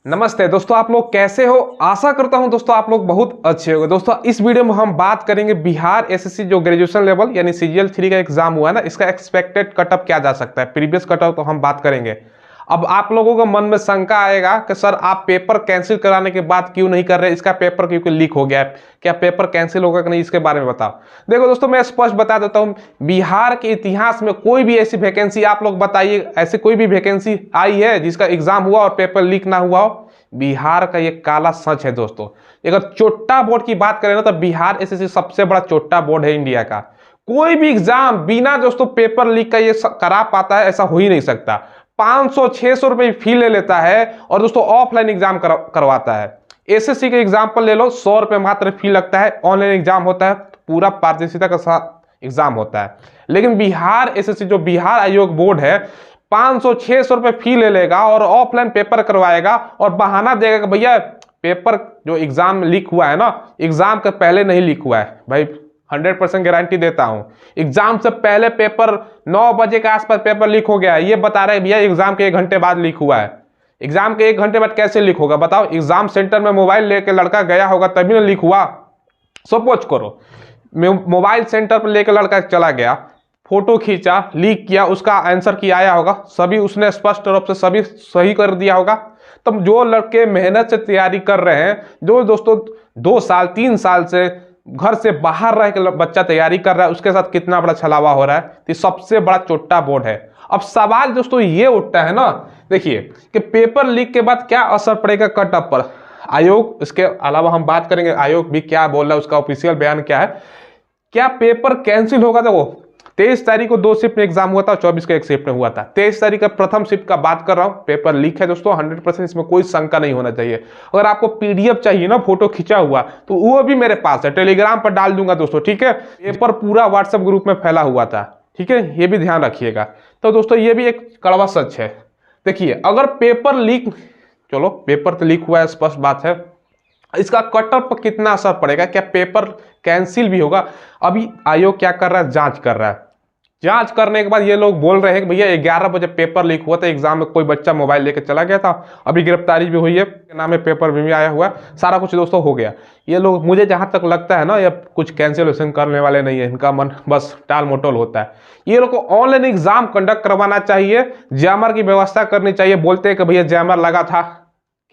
नमस्ते दोस्तों, आप लोग कैसे हो। आशा करता हूं दोस्तों आप लोग बहुत अच्छे होंगे। दोस्तों इस वीडियो में हम बात करेंगे बिहार एसएससी जो ग्रेजुएशन लेवल यानी सीजीएल 3 का एग्जाम हुआ है ना, इसका एक्सपेक्टेड कटअप क्या जा सकता है। प्रीवियस कटअप तो हम बात करेंगे। अब आप लोगों को मन में शंका आएगा कि सर आप पेपर कैंसिल कराने के बाद क्यों नहीं कर रहे, इसका पेपर क्योंकि लीक हो गया है, क्या पेपर कैंसिल होगा कि नहीं, इसके बारे में बताओ। देखो दोस्तों, मैं स्पष्ट बता देता हूं, बिहार के इतिहास में कोई भी ऐसी वैकेंसी आप लोग बताइए, ऐसी कोई भी वैकेंसी आई है जिसका एग्जाम हुआ और पेपर लीक ना हुआ हो। बिहार का ये काला सच है दोस्तों। अगर चोट्टा बोर्ड की बात करें ना, तो बिहार एसएससी सबसे बड़ा चोट्टा बोर्ड है इंडिया का। कोई भी एग्जाम बिना दोस्तों पेपर लीक का ये करा पाता है, ऐसा हो ही नहीं सकता। 500-600 रुपए फी ले लेता है और दोस्तों ऑफलाइन एग्जाम करवाता है। एसएससी के एग्जाम्पल ले लो, 100 रुपए मात्र फी लगता है। ऑनलाइन एग्जाम होता है, पूरा पारदर्शिता के साथ एग्जाम होता है। लेकिन बिहार एसएससी जो बिहार आयोग बोर्ड है, 500-600 रुपए फी ले लेगा और ऑफलाइन पेपर करवाएगा और बहाना देगा कि भैया पेपर जो एग्जाम लीक हुआ है ना, एग्जाम के पहले नहीं लीक हुआ है। भाई 100% गारंटी देता हूं, एग्जाम से पहले पेपर 9 बजे के आसपास पेपर लीक हो गया है। ये बता रहे हैं भैया एग्जाम के 1 घंटे बाद लीक हुआ है। एग्जाम के 1 घंटे बाद कैसे लीक होगा बताओ। एग्जाम सेंटर में मोबाइल लेके लड़का गया होगा तभी ना लीक हुआ। सपोज करो मोबाइल सेंटर पर लेकर लड़का चला गया, फोटो खींचा, लीक किया, उसका आंसर की आया होगा, सभी उसने स्पष्ट रूप से सभी सही कर दिया होगा। तब जो लड़के मेहनत से तैयारी कर रहे हैं, जो दोस्तों 2 साल 3 साल से घर से बाहर रह के बच्चा तैयारी कर रहा है, उसके साथ कितना बड़ा छलावा हो रहा है। तो सबसे बड़ा चोट्टा बोर्ड है। अब सवाल दोस्तों ये उठता है ना, देखिए कि पेपर लीक के बाद क्या असर पड़ेगा कटअप पर। आयोग, इसके अलावा हम बात करेंगे आयोग भी क्या बोल रहा है, उसका ऑफिशियल बयान क्या है। क्या पेपर कैंसिल होगा? देखो 23 तारीख को 2 शिफ्ट में एग्जाम हुआ था, 24 को 1 शिफ्ट में हुआ था। 23 तारीख का प्रथम शिफ्ट का बात कर रहा हूं, पेपर लीक है दोस्तों 100%, इसमें कोई शंका नहीं होना चाहिए। अगर आपको पीडीएफ चाहिए ना फोटो खींचा हुआ, तो वो भी मेरे पास है, टेलीग्राम पर डाल दूंगा दोस्तों, ठीक है। पेपर पूरा व्हाट्सएप ग्रुप में फैला हुआ था, ठीक है, ये भी ध्यान रखिएगा। तो दोस्तों ये भी एक कड़वा सच है। देखिए अगर पेपर लीक, चलो पेपर तो लीक हुआ है, स्पष्ट बात है, इसका कटअप पर कितना असर पड़ेगा, क्या पेपर कैंसिल भी होगा। अभी आयोग क्या कर रहा है, जांच कर रहा है। जांच करने के बाद ये लोग बोल रहे हैं कि भैया 11 बजे पेपर लीक हुआ था, एग्जाम में कोई बच्चा मोबाइल लेकर चला गया था, अभी गिरफ्तारी भी हुई है, नाम है पेपर भी आया हुआ है, सारा कुछ दोस्तों हो गया। ये लोग, मुझे जहां तक लगता है ना, ये कुछ कैंसिलेशन करने वाले नहीं है, इनका मन बस टाल मटोल होता है। ये लोग को ऑनलाइन एग्जाम कंडक्ट करवाना चाहिए, जैमर की व्यवस्था करनी चाहिए। बोलते हैं कि भैया जैमर लगा था,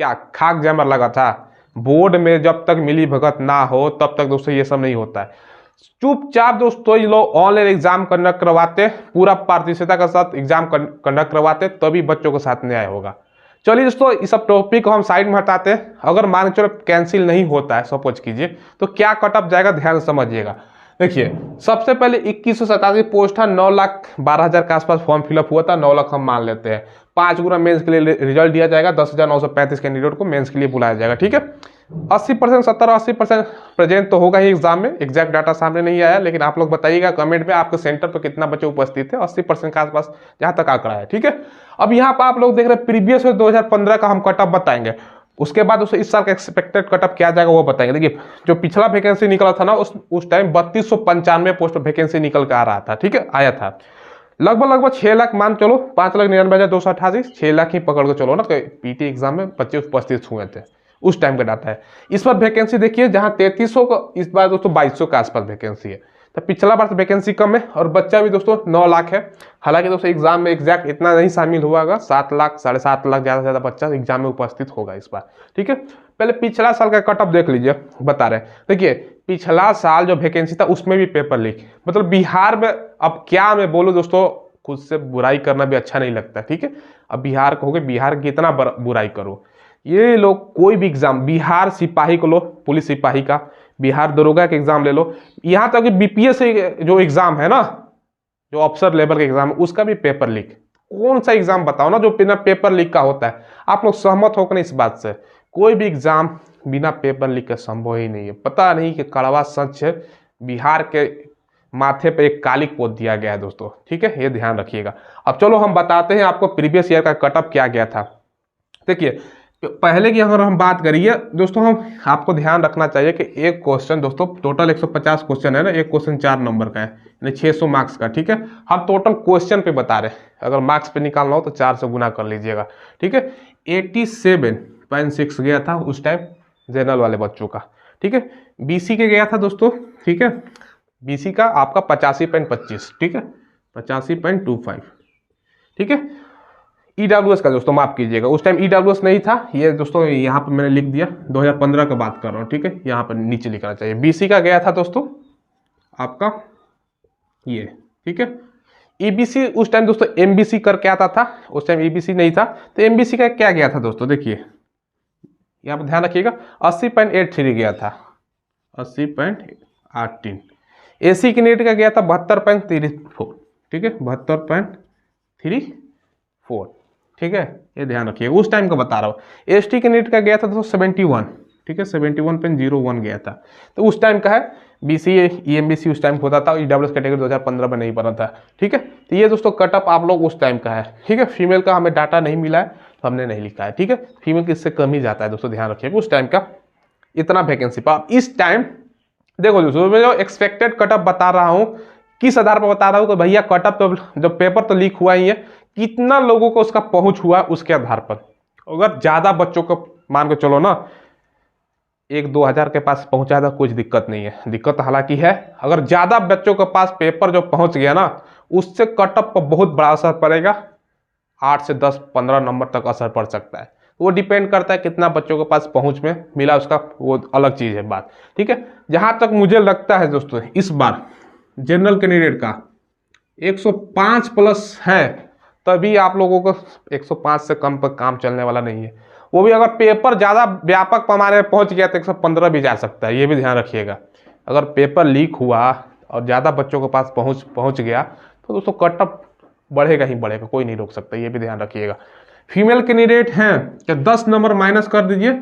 क्या खाक जैमर लगा था। बोर्ड में जब तक मिली भगत ना हो तब तक दोस्तों ये सब नहीं होता है। चुपचाप दोस्तों ये लोग ऑनलाइन एग्जाम कंडक्ट करवाते, पूरा पारदर्शिता के साथ एग्जाम कंडक्ट करवाते, तभी बच्चों के साथ न्याय होगा। चलिए दोस्तों इस सब टॉपिक को हम साइड में हटाते हैं। अगर मान चलो कैंसिल नहीं होता है, सपोज कीजिए, तो क्या कटअप जाएगा, ध्यान समझिएगा। देखिए सबसे पहले 2187 पोस्ट था, 9,12,000 के आसपास फॉर्म फिलअप हुआ था। 9 लाख हम मान लेते हैं। 5 गुना मेंस के लिए रिजल्ट दिया जाएगा, 10,935 कैंडिडेट को मेंस के लिए बुलाया जाएगा, ठीक है। 80%, 70-80% प्रेजेंट तो होगा ही एग्जाम में। एग्जैक्ट डाटा सामने नहीं आया, लेकिन आप लोग बताइएगा कमेंट में आपके सेंटर पर कितना बच्चे उपस्थित है। 80% के आसपास जहां तक आंकड़ा है, ठीक है। अब यहाँ पर आप लोग देख रहे हैं प्रीवियस 2015 का हम कटअप बताएंगे, उसके बाद उसे इस साल का एक्सपेक्टेड कटअप क्या जाएगा वो बताएंगे। देखिए जो पिछला वैकेंसी निकला था ना, उस टाइम 3295 पोस्ट वैकेंसी निकल के आ रहा था, ठीक है, आया था। लगभग 6 लाख मान चलो, 5,99,288, 6 लाख ही पकड़ के चलो ना, तो पीटी एग्जाम में बच्चे उपस्थित हुए थे, उस टाइम का डाटा है। इस बार वैकेंसी देखिए, जहां 3300 का, इस बार दोस्तों 2200 के आसपास वैकेंसी है। तो पिछला बार से वैकेंसी कम है और बच्चा भी दोस्तों 9 लाख है। हालांकि दोस्तों एग्जाम में एग्जैक्ट इतना नहीं शामिल हुआ होगा, 7 लाख 7.5 लाख ज्यादा से ज्यादा बच्चा एग्जाम में उपस्थित होगा इस बार, ठीक है। पहले पिछला साल का कटअप देख लीजिए, बता रहे देखिए पिछला साल जो वैकेंसी था उसमें भी पेपर लीक, मतलब बिहार में, अब क्या मैं बोलूं दोस्तों, खुद से बुराई करना भी अच्छा नहीं लगता, ठीक है। अब बिहार कहोगे, बिहार की इतना बुराई करो। ये लोग कोई भी एग्जाम, बिहार सिपाही को लो, पुलिस सिपाही का, बिहार दरोगा का एग्जाम ले लो, यहाँ तक कि बीपीएस जो एग्जाम है ना, जो अफसर लेवल का एग्जाम है, उसका भी पेपर लीक। कौन सा एग्जाम बताओ ना जो बिना पेपर लीक का होता है। आप लोग सहमत हो कि नहीं इस बात से? कोई भी एग्जाम बिना पेपर लीक का संभव ही नहीं है। पता नहीं कि कड़वा सच है, बिहार के माथे पे एक कालिक पोत दिया गया है दोस्तों, ठीक है, ये ध्यान रखिएगा। अब चलो हम बताते हैं आपको प्रीवियस ईयर का कटअप क्या गया था। देखिए पहले की अगर हम बात करिए दोस्तों, हम आपको ध्यान रखना चाहिए कि एक क्वेश्चन दोस्तों, टोटल 150 क्वेश्चन है ना, एक क्वेश्चन 4 नंबर का है, यानी 600 मार्क्स का, ठीक है। हम टोटल क्वेश्चन पे बता रहे हैं, अगर मार्क्स पे निकालना हो तो 4 से गुना कर लीजिएगा, ठीक है। 87 85.6 गया था उस टाइम जनरल वाले बच्चों का, ठीक है। बीसी के गया था दोस्तों, ठीक है, बीसी का आपका 85.25, ठीक है, 85.25, ठीक है। ईडब्ल्यूएस का दोस्तों माफ कीजिएगा, उस टाइम ईडब्ल्यूएस नहीं था, ये दोस्तों यहाँ पर मैंने लिख दिया 2015 का बात कर रहा हूँ, ठीक है, यहाँ पर नीचे लिखना चाहिए। बीसी का गया था दोस्तों आपका ये, ठीक है। ईबीसी उस टाइम दोस्तों एमबीसी करके आता था, उस टाइम ईबीसी नहीं था, तो एमबीसी का क्या गया था दोस्तों, देखिए यहाँ पर ध्यान रखिएगा, 80.83 गया था, 80.18। एसी कैंडिडेट का गया था 72.34, ठीक है, 72.34, ठीक है, ये ध्यान रखिएगा, उस टाइम का बता रहा हूँ। एसटी कैंडिडेट का गया था दोस्तों 71, ठीक है, 71.01 गया था, तो उस टाइम का है। बीसी ईएमबीसी उस टाइम होता था, ईडब्ल्यूएस कैटेगरी 2015 में नहीं बना था, ठीक है। तो ये दोस्तों कटअप आप लोग उस टाइम का है, ठीक है। फीमेल का हमें डाटा नहीं मिला है तो हमने नहीं लिखा है, ठीक है। फीमेल की इससे कम ही जाता है दोस्तों, ध्यान रखिएगा उस टाइम का इतना वैकेंसी पर। इस टाइम देखो दोस्तों मैं जो एक्सपेक्टेड कटअप बता रहा हूँ, किस आधार पर बता रहा हूँ कि भैया कटअप तो जब पेपर तो लीक हुआ ही है, कितना लोगों को उसका पहुंच हुआ उसके आधार पर। अगर ज्यादा बच्चों को मान के चलो ना 1-2 हज़ार के पास पहुंचा था, कुछ दिक्कत नहीं है, दिक्कत हालांकि है अगर ज्यादा बच्चों के पास पेपर जो पहुंच गया ना, उससे कटअप पर बहुत बड़ा असर पड़ेगा, 8 से 10-15 नंबर तक असर पड़ सकता है। वो डिपेंड करता है कितना बच्चों के पास पहुंच में मिला, उसका वो अलग चीज है बात, ठीक है। जहां तक मुझे लगता है दोस्तों इस बार जनरल कैंडिडेट का 105 प्लस है, तभी आप लोगों को 105 से कम पर काम चलने वाला नहीं है। वो भी अगर पेपर ज़्यादा व्यापक पैमाने में पहुंच गया तो 115 भी जा सकता है, ये भी ध्यान रखिएगा। अगर पेपर लीक हुआ और ज़्यादा बच्चों के पास पहुंच गया तो दोस्तों कटअप बढ़ेगा ही बढ़ेगा, कोई नहीं रोक सकता, ये भी ध्यान रखिएगा। फीमेल कैंडिडेट हैं कि 10 नंबर माइनस कर दीजिए,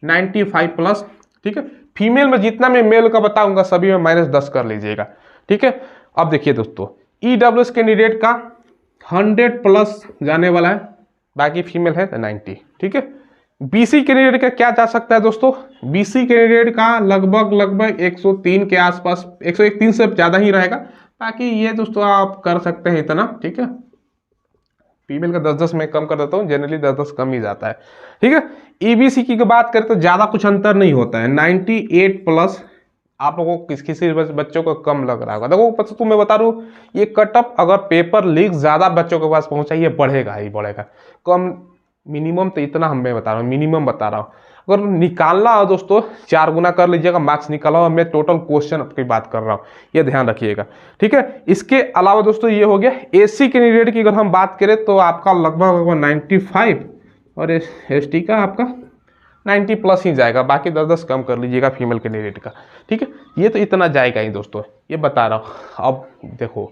95 प्लस, ठीक है। फीमेल में जितना मैं मेल का बताऊंगा सभी में -10 कर लीजिएगा, ठीक है। अब देखिए दोस्तों ईडब्ल्यूएस कैंडिडेट का 100 प्लस जाने वाला है, बाकी फीमेल है 90, ठीक है। बीसी कैंडिडेट का क्या जा सकता है दोस्तों, बीसी कैंडिडेट का लगभग 103 के आसपास, 101-3 से ज़्यादा ही रहेगा, बाकी ये दोस्तों आप कर सकते हैं इतना, ठीक है। फीमेल का 10-10 मैं कम कर देता हूँ, जनरली 10-10 कम ही जाता है, ठीक है। ईबीसी की बात करें तो ज़्यादा कुछ अंतर नहीं होता है, 98 प्लस आप लोगों को किसी बच्चों को कम लग रहा होगा। देखो तो मैं बता रहा हूँ ये कटअप अगर पेपर लीक ज़्यादा बच्चों के पास पहुँचा ये बढ़ेगा ही बढ़ेगा, कम मिनिमम तो इतना मैं बता रहा हूँ, मिनिमम बता रहा हूँ। अगर निकालना हो दोस्तों 4 गुना कर लीजिएगा, मार्क्स निकाला हो, मैं टोटल क्वेश्चन की बात कर रहा हूँ, ये ध्यान रखिएगा, ठीक है। इसके अलावा दोस्तों ये हो गया एसी कैंडिडेट की अगर हम बात करें तो आपका लगभग 95 और एसटी का आपका 90 प्लस ही जाएगा, बाकी 10-10 कम कर लीजिएगा फीमेल कैंडिडेट का, ठीक है। ये तो इतना जाएगा ही दोस्तों, ये बता रहा हूँ। अब देखो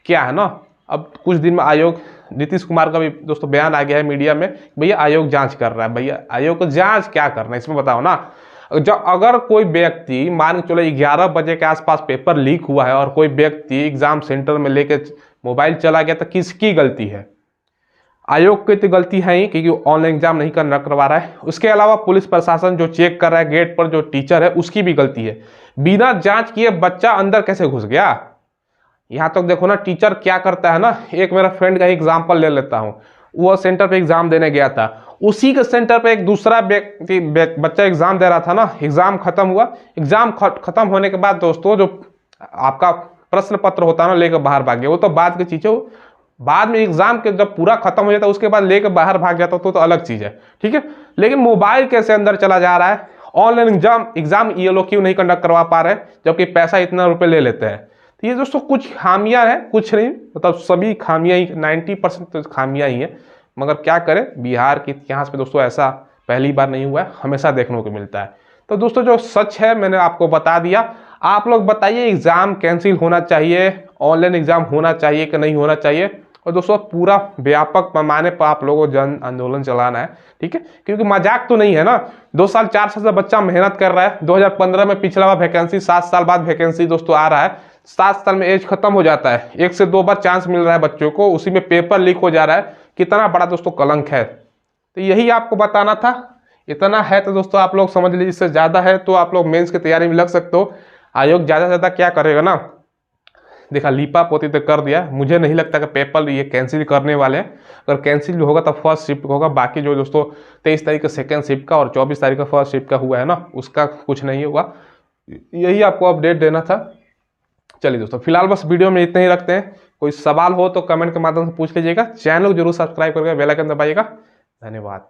क्या है ना, अब कुछ दिन में आयोग नीतीश कुमार का भी दोस्तों बयान आ गया है मीडिया में, भैया आयोग जांच कर रहा है। भैया आयोग को जांच क्या करना है इसमें बताओ ना। जब अगर कोई व्यक्ति मान के चलो 11 बजे के आसपास पेपर लीक हुआ है और कोई व्यक्ति एग्जाम सेंटर में लेके मोबाइल चला गया तो किसकी गलती है, आयोग की तो गलती है ही, क्योंकि ऑनलाइन एग्जाम नहीं करवा रहा है। उसके अलावा पुलिस प्रशासन जो चेक कर रहा है गेट पर, जो टीचर है उसकी भी गलती है। बिना जांच किए बच्चा अंदर कैसे घुस गया। यहाँ तक देखो ना टीचर क्या करता है ना, एक मेरा फ्रेंड का एग्जाम्पल ले लेता हूँ, वो सेंटर पे एग्जाम देने गया था, उसी के सेंटर पे एक दूसरा व्यक्ति बच्चा एग्जाम दे रहा था ना, एग्जाम खत्म हुआ, एग्जाम खत्म होने के बाद दोस्तों जो आपका प्रश्न पत्र होता है ना लेकर बाहर भाग गया। वो तो बाद की चीज है, बाद में एग्जाम के जब पूरा खत्म हो जाता है उसके बाद लेकर बाहर भाग जाता तो अलग चीज है, ठीक है। लेकिन मोबाइल कैसे अंदर चला जा रहा है, ऑनलाइन एग्जाम ये लोग क्यों नहीं कंडक्ट करवा पा रहे जबकि पैसा इतना रुपए ले लेते हैं। तो ये दोस्तों कुछ खामियां हैं, कुछ नहीं, मतलब सभी खामियां ही, 90% तो खामियां ही है। मगर क्या करें, बिहार के इतिहास में दोस्तों ऐसा पहली बार नहीं हुआ है, हमेशा देखने को मिलता है। तो दोस्तों जो सच है मैंने आपको बता दिया। आप लोग बताइए एग्जाम कैंसिल होना चाहिए, ऑनलाइन एग्जाम होना चाहिए कि नहीं होना चाहिए। और दोस्तों पूरा व्यापक पैमाने पर आप लोगों को जन आंदोलन चलाना है, ठीक है, क्योंकि मजाक तो नहीं है ना। 2 साल 4 साल से बच्चा मेहनत कर रहा है, 2015 में पिछला बार वैकेंसी, 7 साल बाद वैकेंसी दोस्तों आ रहा है, 7 साल में एज खत्म हो जाता है, 1 से 2 बार चांस मिल रहा है बच्चों को, उसी में पेपर लीक हो जा रहा है, कितना बड़ा दोस्तों कलंक है। तो यही आपको बताना था, इतना है तो दोस्तों आप लोग समझ लीजिए। इससे ज़्यादा है तो आप लोग मेंस की तैयारी में लग सकते हो। आयोग ज़्यादा से ज़्यादा क्या करेगा ना, देखा लीपा पोती तो कर दिया, मुझे नहीं लगता कि पेपल ये कैंसिल करने वाले हैं। अगर कैंसिल भी होगा तो फर्स्ट शिफ्ट होगा, बाकी जो दोस्तों 23 तारीख का सेकेंड शिफ्ट का और 24 तारीख का फर्स्ट शिफ्ट का हुआ है ना, उसका कुछ नहीं होगा। यही आपको अपडेट देना था। चलिए दोस्तों, फिलहाल बस वीडियो में इतने ही रखते हैं। कोई सवाल हो तो कमेंट के माध्यम से पूछ लीजिएगा। चैनल को जरूर सब्सक्राइब करके बेल आइकन दबाइएगा। धन्यवाद।